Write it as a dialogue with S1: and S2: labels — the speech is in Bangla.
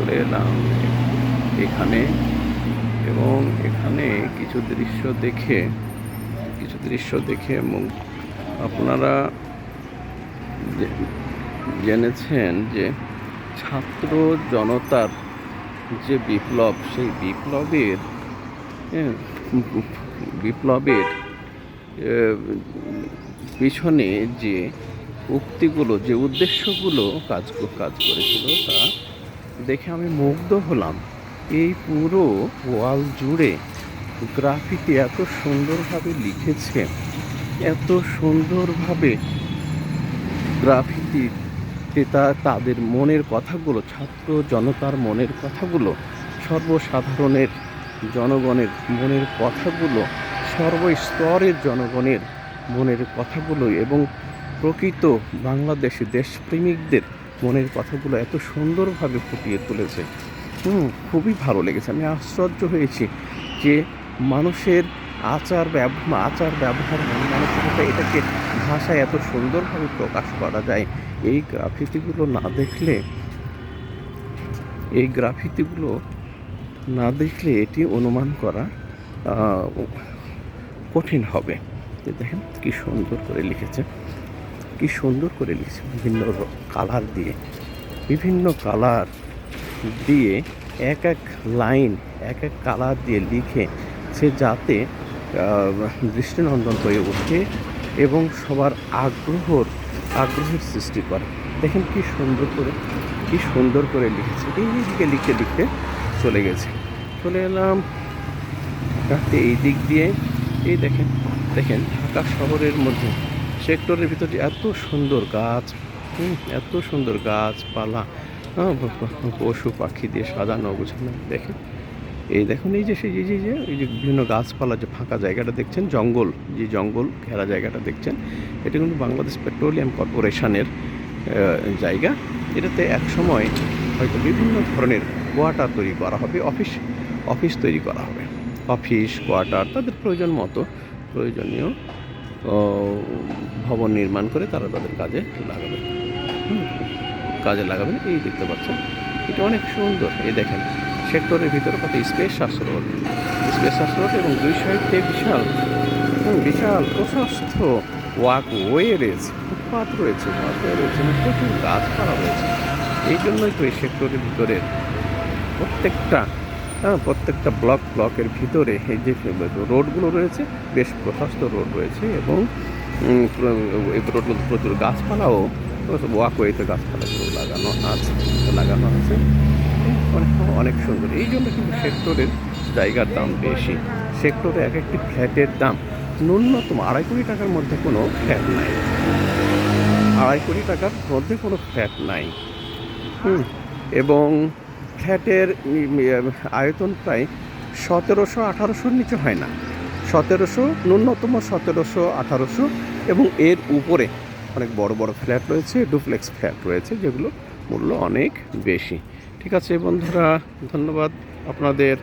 S1: চলে এলাম এখানে, এবং এখানে কিছু দৃশ্য দেখে আপনারা জেনেছেন যে ছাত্র জনতার যে বিপ্লব, সেই বিপ্লবের পিছনে যে উক্তিগুলো, যে উদ্দেশ্যগুলো কাজ করেছিল, তা দেখে আমি মুগ্ধ হলাম। এই পুরো ওয়াল জুড়ে গ্রাফিতি এত সুন্দরভাবে লিখেছে, এত সুন্দরভাবে গ্রাফিতিতে তাদের মনের কথাগুলো, ছাত্র জনতার মনের কথাগুলো, সর্বসাধারণের জনগণের মনের কথাগুলো, সর্বস্তরের জনগণের মনের কথাগুলো এবং প্রকৃত বাংলাদেশি দেশপ্রেমিকদের মনের কথাগুলো এত সুন্দরভাবে ফুটিয়ে তুলেছে। খুবই ভালো লেগেছে। আমি আশ্চর্য হয়েছি যে মানুষের আচার ব্যবহার, মানসিকতা, এটাকে ভাষায় এত সুন্দরভাবে প্রকাশ করা যায়। এই গ্রাফিতিগুলো না দেখলে এটি অনুমান করা কঠিন হবে। দেখেন কি সুন্দর করে লিখেছে, বিভিন্ন কালার দিয়ে এক এক লাইন, এক এক কালার দিয়ে লিখে সে যাতে দৃষ্টিনন্দন হয়ে ওঠে এবং সবার আগ্রহের সৃষ্টি করে। দেখেন কি সুন্দর করে লিখেছে। এইদিকে লিখতে চলে এলাম এই দিক দিয়ে। এই দেখেন ঢাকা শহরের মধ্যে সেক্টরের ভিতরে এত সুন্দর গাছপালা, পশু পাখি দিয়ে সাজানো গোছানো। দেখেন এই যে বিভিন্ন গাছপালা, যে ফাঁকা জায়গাটা দেখছেন, জঙ্গল ঘেরা জায়গাটা দেখছেন, এটা কিন্তু বাংলাদেশ পেট্রোলিয়াম কর্পোরেশনের জায়গা। এটাতে এক সময় হয়তো বিভিন্ন ধরনের কোয়ার্টার তৈরি করা হবে, অফিস তৈরি করা হবে, অফিস কোয়ার্টার, তাদের প্রয়োজনীয় ভবন নির্মাণ করে তারা তাদের কাজে লাগাবেন। এই দেখতে পাচ্ছেন, এটা অনেক সুন্দর। এই দেখেন সেক্টরের ভিতরে কত স্পেশাস রোড, এবং দুই সাইডে বিশাল প্রশস্ত ওয়াকওয়ে রয়েছে, ফুটপাথ রয়েছে, প্রচুর গাছপালা রয়েছে। এই জন্যই তো এই সেক্টরের ভিতরে প্রত্যেকটা ব্লকের ভিতরে এই যে রোডগুলো রয়েছে, বেশ প্রশস্ত রোড রয়েছে, এবং এই রোডগুলো প্রচুর গাছপালাও, ওয়াকওয়েতে গাছপালাগুলো লাগানো আছে। অনেক সুন্দর। এই জন্য কিন্তু সেক্টরের জায়গার দাম বেশি। সেক্টরে এক একটি ফ্ল্যাটের দাম ন্যূনতম 2.5 কোটি টাকার মধ্যে কোনো ফ্ল্যাট নাই। 2.5 কোটি টাকার মধ্যে কোনো ফ্ল্যাট নাই। এবং ফ্ল্যাটের আয়তন প্রায় 1700-1800 নিচে হয় না। 1700, ন্যূনতম 1700-1800, এবং এর উপরে অনেক বড় ফ্ল্যাট রয়েছে, ডুপ্লেক্স ফ্ল্যাট রয়েছে, যেগুলো মূল্য অনেক বেশি। ঠিক আছে বন্ধুরা, ধন্যবাদ আপনাদের।